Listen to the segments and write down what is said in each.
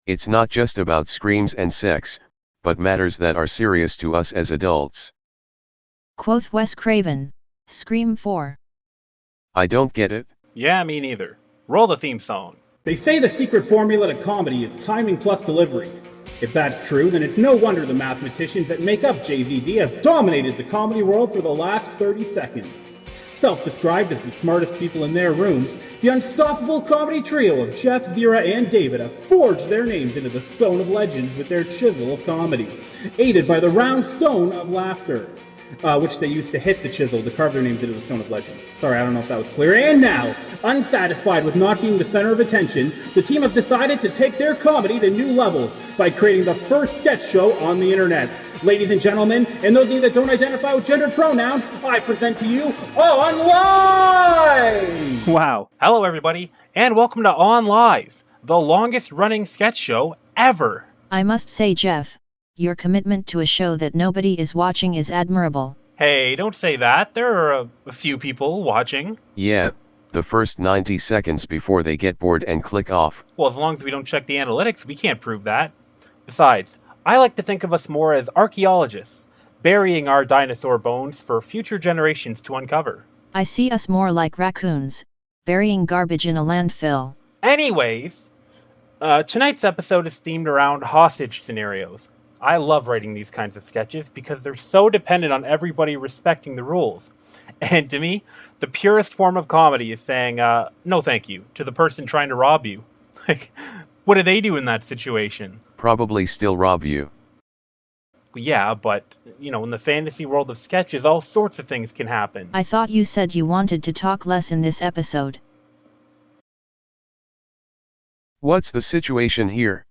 It's not just about screams and sex, but matters that are serious to us as adults. Quoth Wes Craven. Scream 4. I don't get it. Yeah, me neither. Roll the theme song. They say the secret formula to comedy is timing plus delivery. If that's true, then it's no wonder the mathematicians that make up JZD have dominated the comedy world for the last 30 seconds. Self-described as the smartest people in their room, the unstoppable comedy trio of Jeff, Zira, and David have forged their names into the stone of legends with their chisel of comedy, aided by the round stone of laughter, which they used to hit the chisel to carve their names into the stone of legends. Sorry, I don't know if that was clear. And now, unsatisfied with not being the center of attention, the team have decided to take their comedy to new levels by creating the first sketch show on the internet. Ladies and gentlemen, and those of you that don't identify with gendered pronouns, I present to you On Live! Wow. Hello, everybody, and welcome to On Live, the longest-running sketch show ever. I must say, Jeff, your commitment to a show that nobody is watching is admirable. Hey, don't say that. There are a few people watching. Yeah, the first 90 seconds before they get bored and click off. Well, as long as we don't check the analytics, we can't prove that. Besides, I like to think of us more as archaeologists, burying our dinosaur bones for future generations to uncover. I see us more like raccoons, burying garbage in a landfill. Anyways, tonight's episode is themed around hostage scenarios. I love writing these kinds of sketches because they're so dependent on everybody respecting the rules. And to me, the purest form of comedy is saying, no thank you, to the person trying to rob you. Like, what do they do in that situation? Probably still rob you. Yeah, but, in the fantasy world of sketches, all sorts of things can happen. I thought you said you wanted to talk less in this episode. What's the situation here?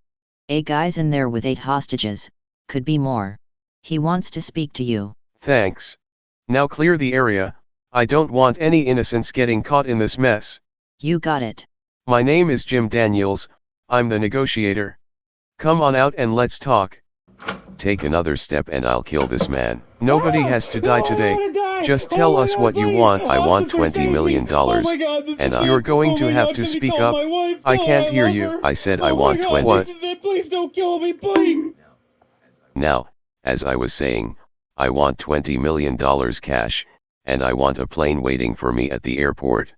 A guy's in there with 8 hostages. Could be more. He wants to speak to you. Thanks. Now clear the area. I don't want any innocents getting caught in this mess. You got it. My name is Jim Daniels, I'm the negotiator. Come on out and let's talk. Take another step and I'll kill this man. Nobody has to die today. Just tell us what you want. I want $20 million. And you're going to have to speak up. I can't hear you. I said I want 20. What? Please don't kill me, please! Now, as I was saying, I want $20 million cash, and I want a plane waiting for me at the airport.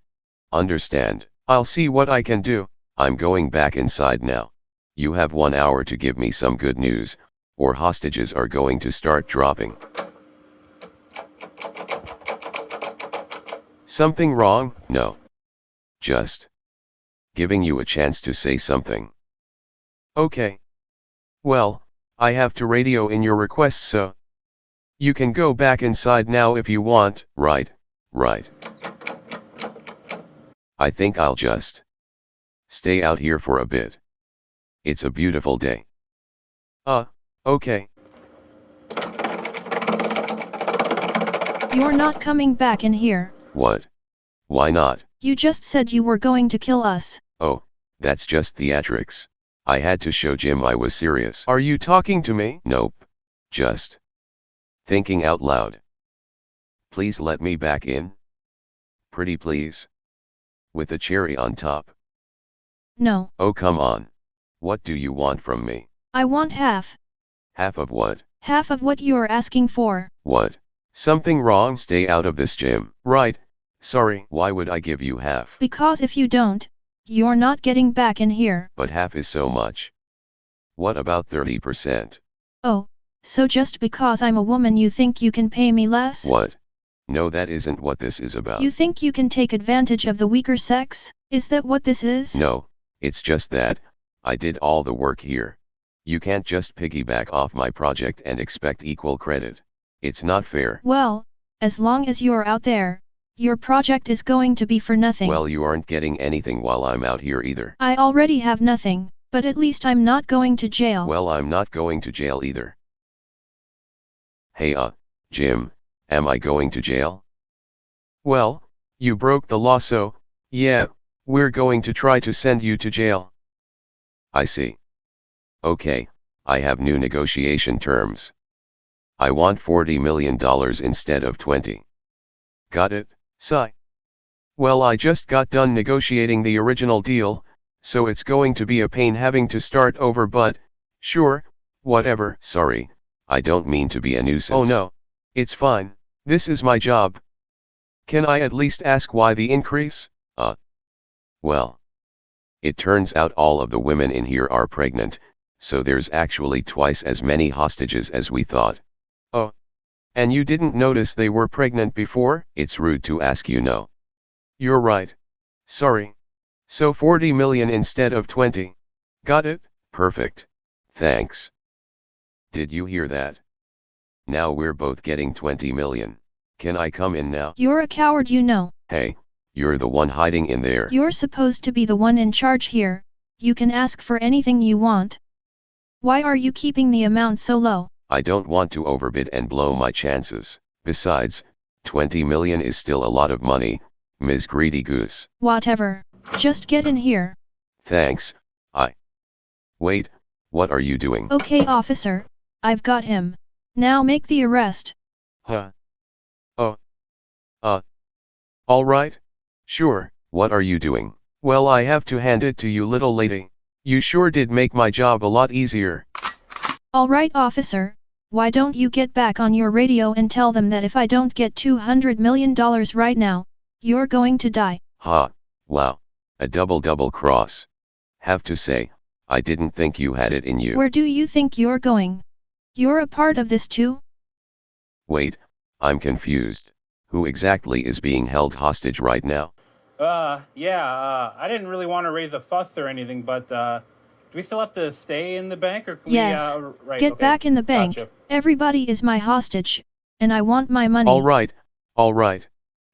Understand? I'll see what I can do. I'm going back inside now. You have 1 hour to give me some good news, or hostages are going to start dropping. Something wrong? No. Just giving you a chance to say something. Okay. Well, I have to radio in your request, so you can go back inside now if you want. Right. I think I'll just stay out here for a bit. It's a beautiful day. Okay. You're not coming back in here. What? Why not? You just said you were going to kill us. Oh, that's just theatrics. I had to show Jim I was serious. Are you talking to me? Nope. Just thinking out loud. Please let me back in. Pretty please. With a cherry on top. No. Oh come on. What do you want from me? I want half. Half of what? Half of what you're asking for. What? Something wrong? Stay out of this, Jim. Right. Sorry. Why would I give you half? Because if you don't, you're not getting back in here. But half is so much. What about 30%? Oh, so just because I'm a woman you think you can pay me less? What? No, that isn't what this is about. You think you can take advantage of the weaker sex? Is that what this is? No, it's just that I did all the work here. You can't just piggyback off my project and expect equal credit. It's not fair. Well, as long as you're out there, your project is going to be for nothing. Well, you aren't getting anything while I'm out here either. I already have nothing, but at least I'm not going to jail. Well, I'm not going to jail either. Hey, Jim, am I going to jail? Well, you broke the law, so, yeah, we're going to try to send you to jail. I see. Okay, I have new negotiation terms. I want $40 million instead of 20. Got it, Sigh? Well, I just got done negotiating the original deal, so it's going to be a pain having to start over, but, sure, whatever. Sorry, I don't mean to be a nuisance. Oh no, it's fine, this is my job. Can I at least ask why the increase? Well, it turns out all of the women in here are pregnant, so there's actually twice as many hostages as we thought. Oh. And you didn't notice they were pregnant before? It's rude to ask, you know. You're right. Sorry. So 40 million instead of 20. Got it? Perfect. Thanks. Did you hear that? Now we're both getting 20 million. Can I come in now? You're a coward, you know. Hey, you're the one hiding in there. You're supposed to be the one in charge here. You can ask for anything you want. Why are you keeping the amount so low? I don't want to overbid and blow my chances. Besides, 20 million is still a lot of money, Ms. Greedy Goose. Whatever. Just get in here. Thanks, Wait, what are you doing? Okay, officer. I've got him. Now make the arrest. Huh? Oh. Alright. Sure, what are you doing? Well, I have to hand it to you, little lady. You sure did make my job a lot easier. Alright, officer. Why don't you get back on your radio and tell them that if I don't get $200 million right now, you're going to die. Ha, wow, a double cross. Have to say, I didn't think you had it in you. Where do you think you're going? You're a part of this too? Wait, I'm confused. Who exactly is being held hostage right now? Yeah, I didn't really want to raise a fuss or anything, but, do we still have to stay in the bank, or can yes. we, right, Get okay. back in the bank. Gotcha. Everybody is my hostage, and I want my money. Alright.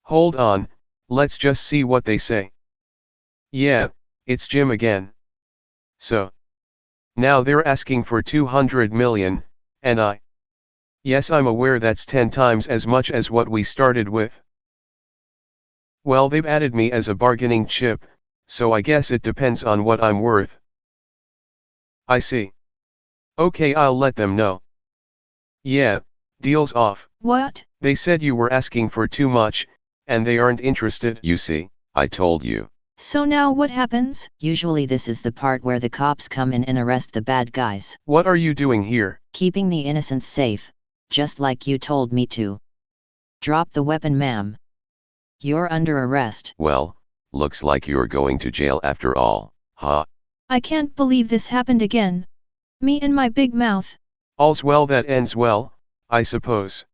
Hold on, let's just see what they say. Yeah, it's Jim again. So, now they're asking for 200 million, and yes, I'm aware that's 10 times as much as what we started with. Well, they've added me as a bargaining chip, so I guess it depends on what I'm worth. I see. Okay, I'll let them know. Yeah, deal's off. What? They said you were asking for too much, and they aren't interested. You see, I told you. So now what happens? Usually this is the part where the cops come in and arrest the bad guys. What are you doing here? Keeping the innocents safe, just like you told me to. Drop the weapon, ma'am. You're under arrest. Well, looks like you're going to jail after all, huh? I can't believe this happened again. Me and my big mouth. All's well that ends well, I suppose.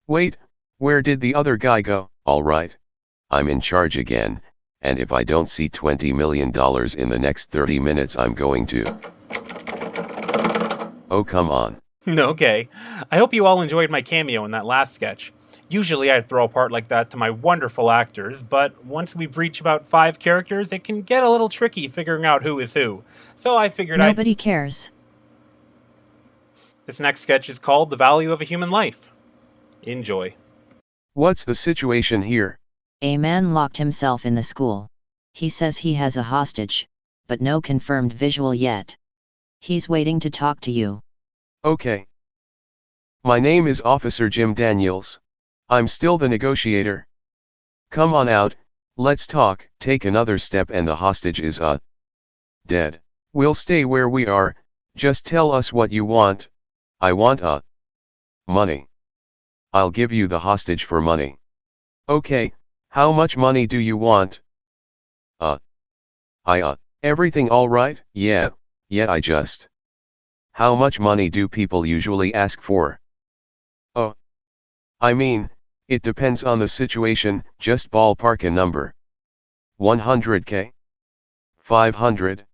Wait, where did the other guy go? Alright. I'm in charge again, and if I don't see $20 million in the next 30 minutes, I'm going to... Oh, come on. Okay. I hope you all enjoyed my cameo in that last sketch. Usually I'd throw a part like that to my wonderful actors, but once we breach about 5 characters, it can get a little tricky figuring out who is who. So I figured Nobody cares. This next sketch is called The Value of a Human Life. Enjoy. What's the situation here? A man locked himself in the school. He says he has a hostage, but no confirmed visual yet. He's waiting to talk to you. Okay. My name is Officer Jim Daniels. I'm still the negotiator. Come on out, let's talk. Take another step and the hostage is dead. We'll stay where we are, just tell us what you want. I want money. I'll give you the hostage for money. Okay, how much money do you want? Everything alright? Yeah, I just... How much money do people usually ask for? Oh. I mean, it depends on the situation, just ballpark a number. 100K? 500?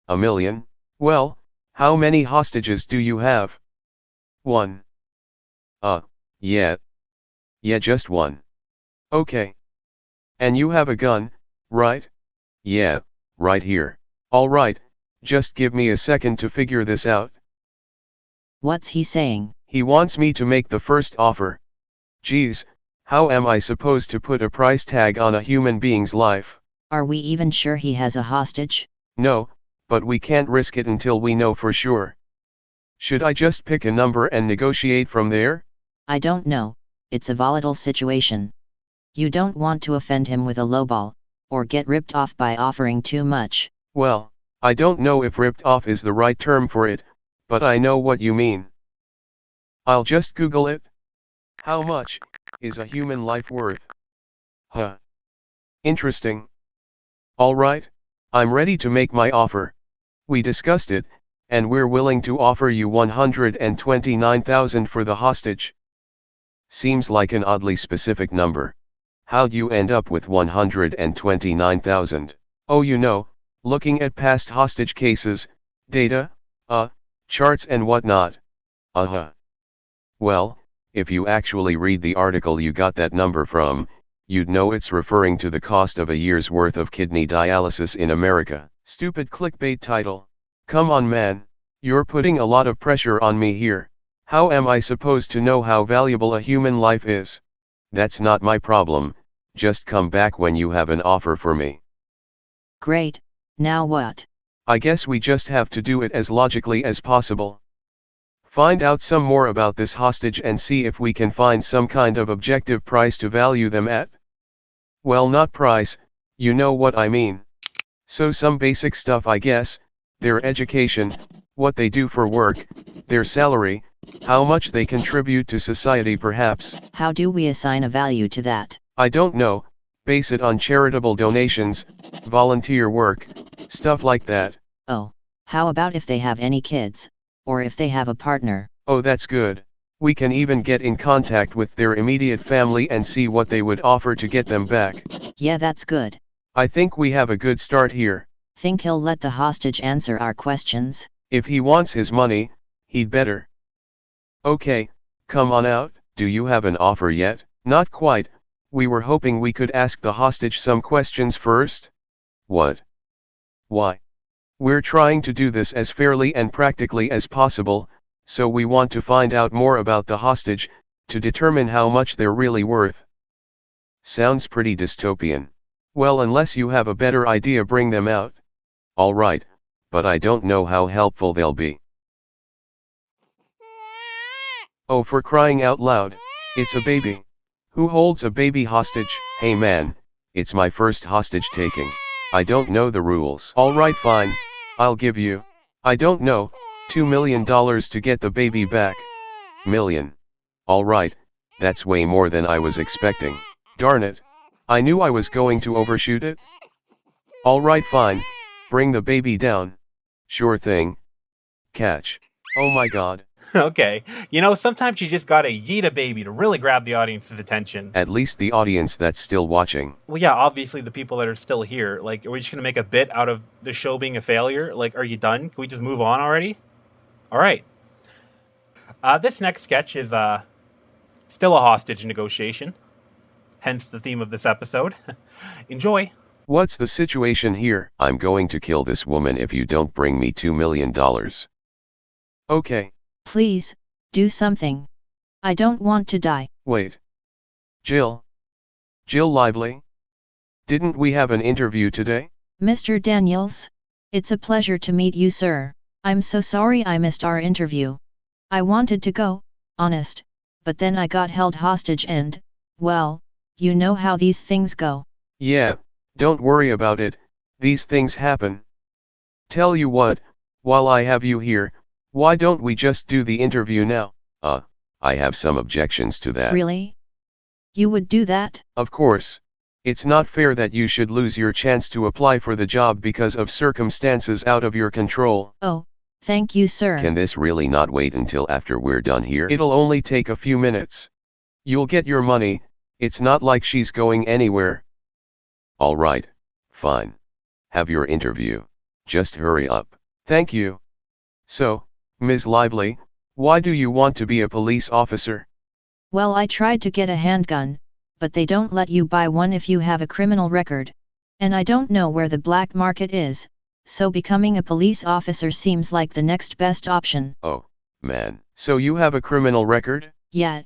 A million? Well, how many hostages do you have? One. Yeah, just one. Okay. And you have a gun, right? Yeah, right here. Alright, just give me a second to figure this out. What's he saying? He wants me to make the first offer. Geez, how am I supposed to put a price tag on a human being's life? Are we even sure he has a hostage? No, but we can't risk it until we know for sure. Should I just pick a number and negotiate from there? I don't know, it's a volatile situation. You don't want to offend him with a lowball, or get ripped off by offering too much. Well, I don't know if ripped off is the right term for it, but I know what you mean. I'll just Google it. How much is a human life worth? Huh. Interesting. Alright, I'm ready to make my offer. We discussed it, and we're willing to offer you 129,000 for the hostage. Seems like an oddly specific number. How'd you end up with 129,000? Oh, you know, looking at past hostage cases, data, charts and whatnot. Well, if you actually read the article you got that number from, you'd know it's referring to the cost of a year's worth of kidney dialysis in America. Stupid clickbait title. Come on man, you're putting a lot of pressure on me here. How am I supposed to know how valuable a human life is? That's not my problem, just come back when you have an offer for me. Great, now what? I guess we just have to do it as logically as possible. Find out some more about this hostage and see if we can find some kind of objective price to value them at. Well, not price, you know what I mean. So some basic stuff I guess, their education, what they do for work, their salary, how much they contribute to society perhaps. How do we assign a value to that? I don't know, base it on charitable donations, volunteer work, stuff like that. Oh, how about if they have any kids, or if they have a partner? Oh, that's good. We can even get in contact with their immediate family and see what they would offer to get them back. Yeah, that's good. I think we have a good start here. Think he'll let the hostage answer our questions? If he wants his money, he'd better. Okay, come on out. Do you have an offer yet? Not quite, we were hoping we could ask the hostage some questions first. What? Why? We're trying to do this as fairly and practically as possible, so we want to find out more about the hostage, to determine how much they're really worth. Sounds pretty dystopian. Well, unless you have a better idea, bring them out. Alright, but I don't know how helpful they'll be. Oh, for crying out loud, it's a baby. Who holds a baby hostage? Hey man, it's my first hostage taking. I don't know the rules. Alright, fine, I'll give you, I don't know, $2 million to get the baby back. Million. Alright, that's way more than I was expecting. Darn it, I knew I was going to overshoot it. Alright, fine, bring the baby down. Sure thing. Catch. Oh my god. Okay, you know, sometimes you just gotta yeet a baby to really grab the audience's attention. At least the audience that's still watching. Well, yeah, obviously the people that are still here. Like, are we just gonna make a bit out of the show being a failure? Like, are you done? Can we just move on already? Alright. This next sketch is, still a hostage negotiation. Hence the theme of this episode. Enjoy. What's the situation here? I'm going to kill this woman if you don't bring me $2 million. Okay. Please, do something. I don't want to die. Wait. Jill? Jill Lively? Didn't we have an interview today? Mr. Daniels? It's a pleasure to meet you, sir. I'm so sorry I missed our interview. I wanted to go, honest, but then I got held hostage and, well, you know how these things go. Yeah, don't worry about it, these things happen. Tell you what, while I have you here, why don't we just do the interview now? I have some objections to that. Really? You would do that? Of course. It's not fair that you should lose your chance to apply for the job because of circumstances out of your control. Oh, thank you, sir. Can this really not wait until after we're done here? It'll only take a few minutes. You'll get your money, it's not like she's going anywhere. Alright, fine. Have your interview. Just hurry up. Thank you. So, Ms. Lively, why do you want to be a police officer? Well, I tried to get a handgun, but they don't let you buy one if you have a criminal record. And I don't know where the black market is, so becoming a police officer seems like the next best option. Oh, man. So you have a criminal record? Yeah.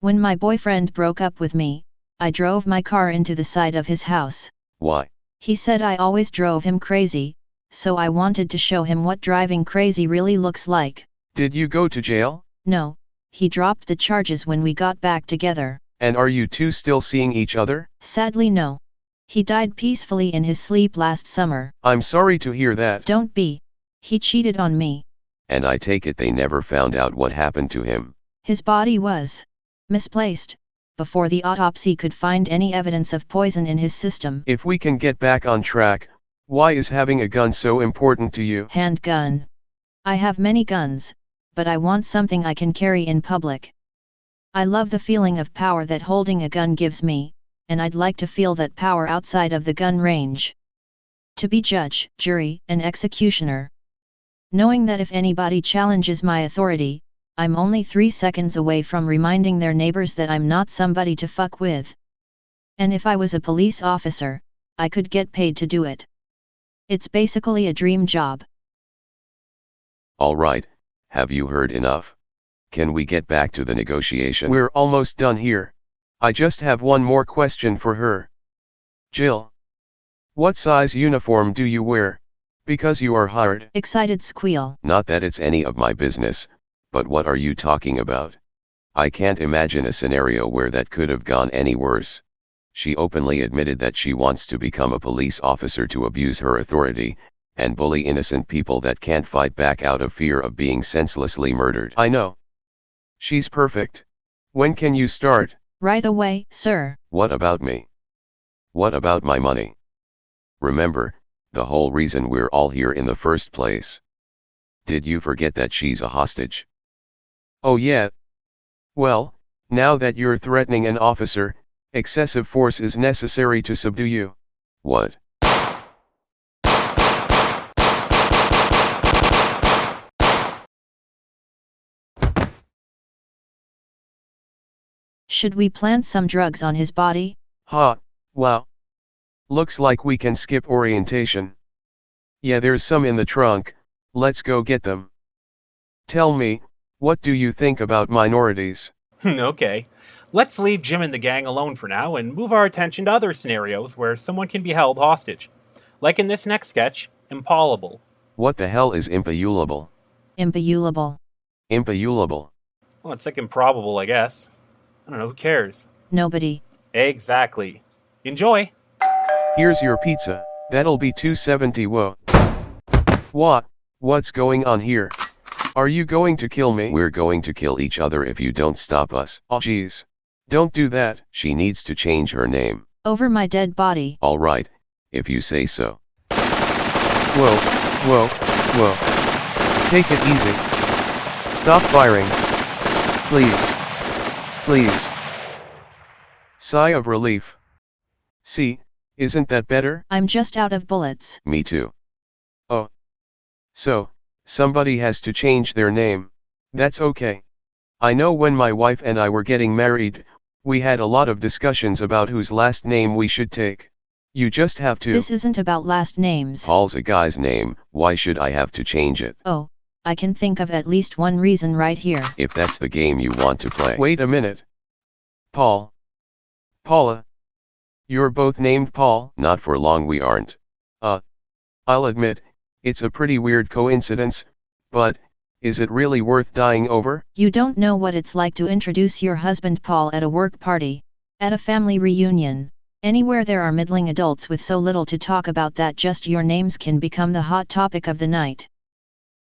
When my boyfriend broke up with me, I drove my car into the side of his house. Why? He said I always drove him crazy, so I wanted to show him what driving crazy really looks like. Did you go to jail? No, he dropped the charges when we got back together. And are you two still seeing each other? Sadly no. He died peacefully in his sleep last summer. I'm sorry to hear that. Don't be. He cheated on me. And I take it they never found out what happened to him. His body was misplaced before the autopsy could find any evidence of poison in his system. If we can get back on track, why is having a gun so important to you? Handgun. I have many guns, but I want something I can carry in public. I love the feeling of power that holding a gun gives me, and I'd like to feel that power outside of the gun range. To be judge, jury, and executioner. Knowing that if anybody challenges my authority, I'm only 3 seconds away from reminding their neighbors that I'm not somebody to fuck with. And if I was a police officer, I could get paid to do it. It's basically a dream job. Alright, have you heard enough? Can we get back to the negotiation? We're almost done here. I just have one more question for her. Jill. What size uniform do you wear? Because you are hired. Excited squeal. Not that it's any of my business, but what are you talking about? I can't imagine a scenario where that could have gone any worse. She openly admitted that she wants to become a police officer to abuse her authority, and bully innocent people that can't fight back out of fear of being senselessly murdered. I know. She's perfect. When can you start? Right away, sir. What about me? What about my money? Remember, the whole reason we're all here in the first place. Did you forget that she's a hostage? Oh yeah. Well, now that you're threatening an officer, excessive force is necessary to subdue you. What? Should we plant some drugs on his body? Ha, wow. Looks like we can skip orientation. Yeah, there's some in the trunk, let's go get them. Tell me, what do you think about minorities? Okay. Let's leave Jim and the gang alone for now and move our attention to other scenarios where someone can be held hostage. Like in this next sketch, Impaulable. What the hell is impaulable? Impaulable. Impaulable. Well, it's like improbable, I guess. I don't know, who cares? Nobody. Exactly. Enjoy! Here's your pizza, that'll be $2.70. Whoa. What's going on here? Are you going to kill me? We're going to kill each other if you don't stop us. Oh jeez. Don't do that. She needs to change her name. Over my dead body. Alright, if you say so. Whoa. Take it easy. Stop firing. Please. Sigh of relief. See, isn't that better? I'm just out of bullets. Me too. Oh. So, somebody has to change their name. That's okay. I know when my wife and I were getting married, we had a lot of discussions about whose last name we should take. You just have to. This isn't about last names. Paul's a guy's name, why should I have to change it? Oh, I can think of at least one reason right here. If that's the game you want to play. Wait a minute. Paul. Paula. You're both named Paul? Not for long we aren't. I'll admit, it's a pretty weird coincidence, but, is it really worth dying over? You don't know what it's like to introduce your husband Paul at a work party, at a family reunion, anywhere there are middling adults with so little to talk about that just your names can become the hot topic of the night.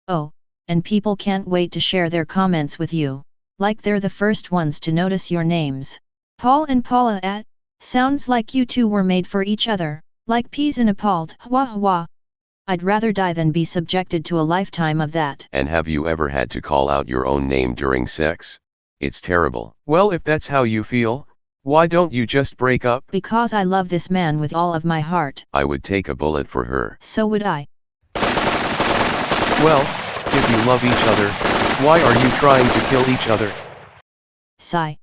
Oh, and people can't wait to share their comments with you, like they're the first ones to notice your names. Paul and Paula at, sounds like you two were made for each other, like peas in a pod. Wah. I'd rather die than be subjected to a lifetime of that. And have you ever had to call out your own name during sex? It's terrible. Well, if that's how you feel, why don't you just break up? Because I love this man with all of my heart. I would take a bullet for her. So would I. Well, if you love each other, why are you trying to kill each other? Sigh.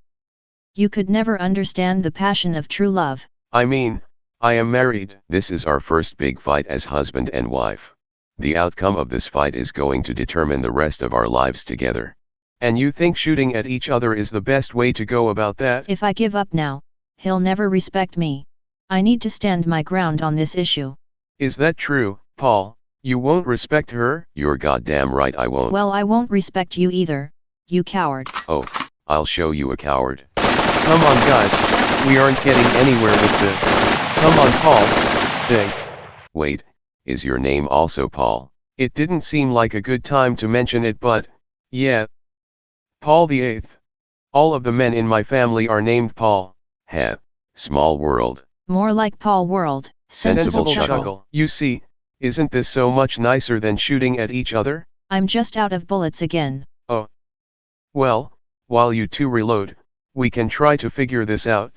You could never understand the passion of true love. I mean, I am married. This is our first big fight as husband and wife. The outcome of this fight is going to determine the rest of our lives together. And you think shooting at each other is the best way to go about that? If I give up now, he'll never respect me. I need to stand my ground on this issue. Is that true, Paul? You won't respect her? You're goddamn right I won't. Well, I won't respect you either, you coward. Oh, I'll show you a coward. Come on guys, we aren't getting anywhere with this. Come on, Paul. Think. Wait, is your name also Paul? It didn't seem like a good time to mention it, but, yeah. Paul the Eighth. All of the men in my family are named Paul. Heh, small world. More like Paul World. Sensible chuckle. You see, isn't this so much nicer than shooting at each other? I'm just out of bullets again. Oh. Well, while you two reload, we can try to figure this out.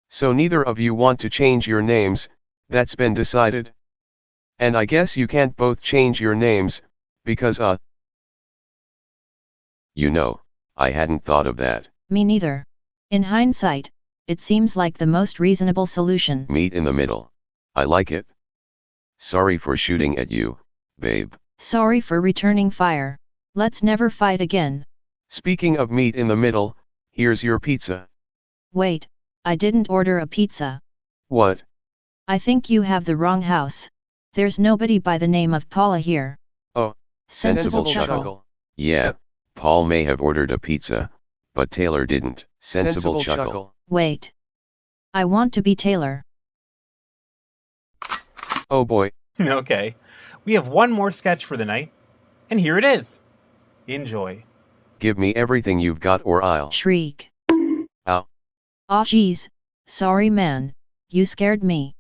So neither of you want to change your names, that's been decided. And I guess you can't both change your names, because you know, I hadn't thought of that. Me neither. In hindsight, it seems like the most reasonable solution. Meet in the middle. I like it. Sorry for shooting at you, babe. Sorry for returning fire. Let's never fight again. Speaking of meet in the middle, here's your pizza. Wait, I didn't order a pizza. What? I think you have the wrong house. There's nobody by the name of Paula here. Oh, Sensible chuckle. Yeah, Paul may have ordered a pizza, but Taylor didn't. Sensible chuckle. Wait. I want to be Taylor. Oh boy. Okay, we have one more sketch for the night, and here it is. Enjoy. Give me everything you've got or I'll Shriek. Ow. Aw geez, sorry man, you scared me.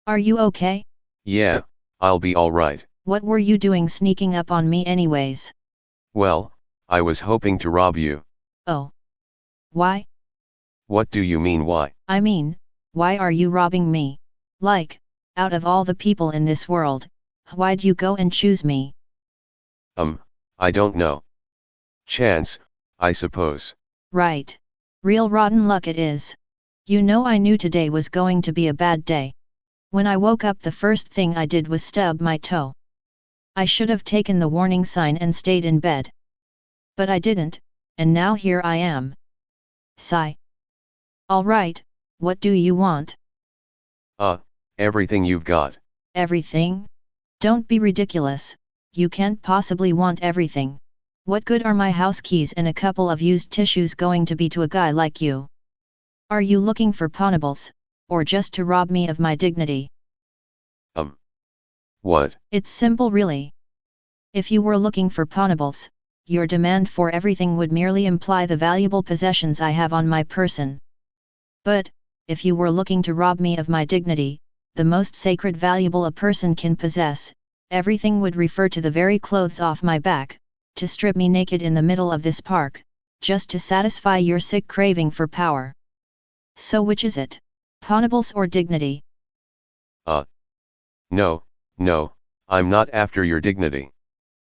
Are you okay? Yeah, I'll be alright. What were you doing sneaking up on me anyways? Well, I was hoping to rob you. Oh. Why? What do you mean why? I mean, why are you robbing me? Like, out of all the people in this world, why'd you go and choose me? I don't know. Chance, I suppose. Right. Real rotten luck it is. You know, I knew today was going to be a bad day. When I woke up, the first thing I did was stub my toe. I should have taken the warning sign and stayed in bed. But I didn't, and now here I am. Sigh. Alright, what do you want? Everything you've got. Everything? Don't be ridiculous, you can't possibly want everything. What good are my house keys and a couple of used tissues going to be to a guy like you? Are you looking for pawnables, or just to rob me of my dignity? What? It's simple really. If you were looking for pawnables, your demand for everything would merely imply the valuable possessions I have on my person. But, if you were looking to rob me of my dignity, the most sacred valuable a person can possess, everything would refer to the very clothes off my back, to strip me naked in the middle of this park, just to satisfy your sick craving for power. So which is it? Pawnables or dignity? No, I'm not after your dignity.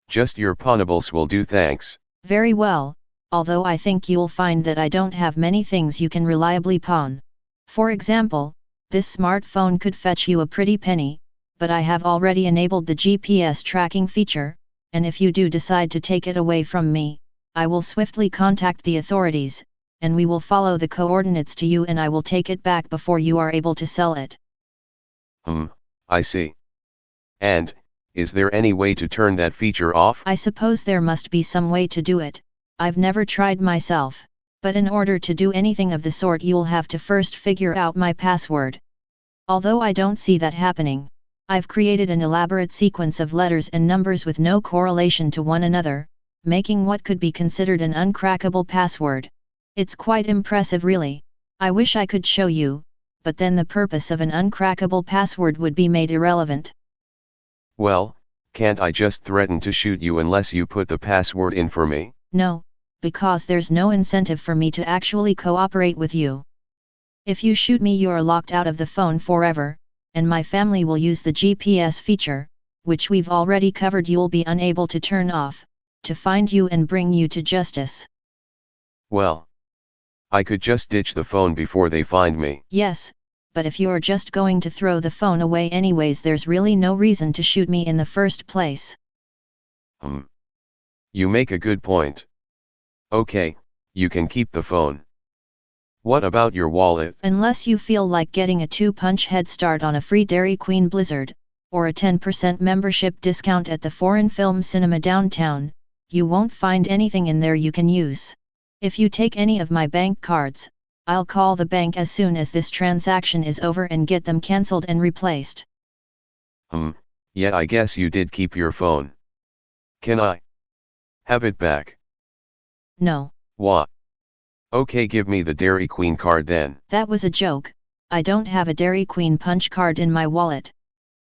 Just your pawnables will do, thanks. Very well, although I think you'll find that I don't have many things you can reliably pawn. For example, this smartphone could fetch you a pretty penny, but I have already enabled the GPS tracking feature, and if you do decide to take it away from me, I will swiftly contact the authorities, and we will follow the coordinates to you and I will take it back before you are able to sell it. I see. And, is there any way to turn that feature off? I suppose there must be some way to do it. I've never tried myself, but in order to do anything of the sort you'll have to first figure out my password. Although I don't see that happening, I've created an elaborate sequence of letters and numbers with no correlation to one another, making what could be considered an uncrackable password. It's quite impressive really. I wish I could show you, but then the purpose of an uncrackable password would be made irrelevant. Well, can't I just threaten to shoot you unless you put the password in for me? No, because there's no incentive for me to actually cooperate with you. If you shoot me, you're locked out of the phone forever, and my family will use the GPS feature, which we've already covered, you'll be unable to turn off, to find you and bring you to justice. Well, I could just ditch the phone before they find me. Yes, but if you're just going to throw the phone away anyways, there's really no reason to shoot me in the first place. You make a good point. Okay, you can keep the phone. What about your wallet? Unless you feel like getting a 2-punch head start on a free Dairy Queen Blizzard, or a 10% membership discount at the Foreign Film Cinema downtown, you won't find anything in there you can use. If you take any of my bank cards, I'll call the bank as soon as this transaction is over and get them cancelled and replaced. Yeah, I guess you did keep your phone. Can I have it back? No. What? Okay, give me the Dairy Queen card then. That was a joke. I don't have a Dairy Queen punch card in my wallet.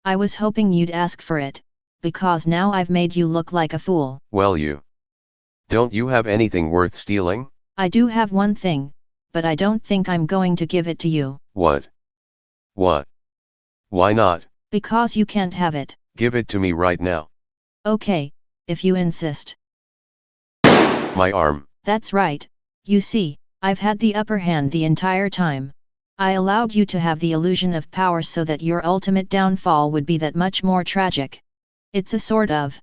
I was hoping you'd ask for it, because now I've made you look like a fool. Well, don't you have anything worth stealing? I do have one thing, but I don't think I'm going to give it to you. What? What? Why not? Because you can't have it. Give it to me right now. Okay, if you insist. My arm. That's right. You see, I've had the upper hand the entire time. I allowed you to have the illusion of power so that your ultimate downfall would be that much more tragic. It's a sort of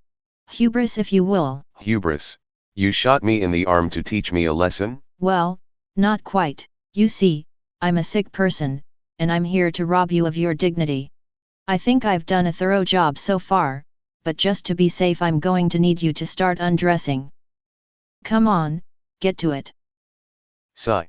hubris, if you will. Hubris? You shot me in the arm to teach me a lesson? Well, not quite. You see, I'm a sick person, and I'm here to rob you of your dignity. I think I've done a thorough job so far, but just to be safe I'm going to need you to start undressing. Come on, get to it. Sigh.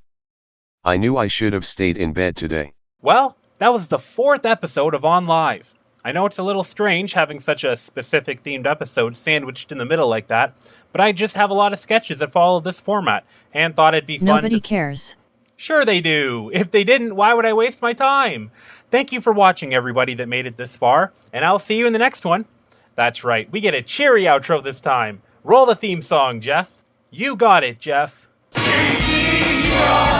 I knew I should have stayed in bed today. Well, that was the 4th episode of On Live. I know it's a little strange having such a specific themed episode sandwiched in the middle like that, but I just have a lot of sketches that follow this format, and thought it'd be fun. Nobody cares. Sure they do. If they didn't, why would I waste my time? Thank you for watching, everybody that made it this far, and I'll see you in the next one. That's right, we get a cheery outro this time. Roll the theme song, Jeff. You got it, Jeff. Genius!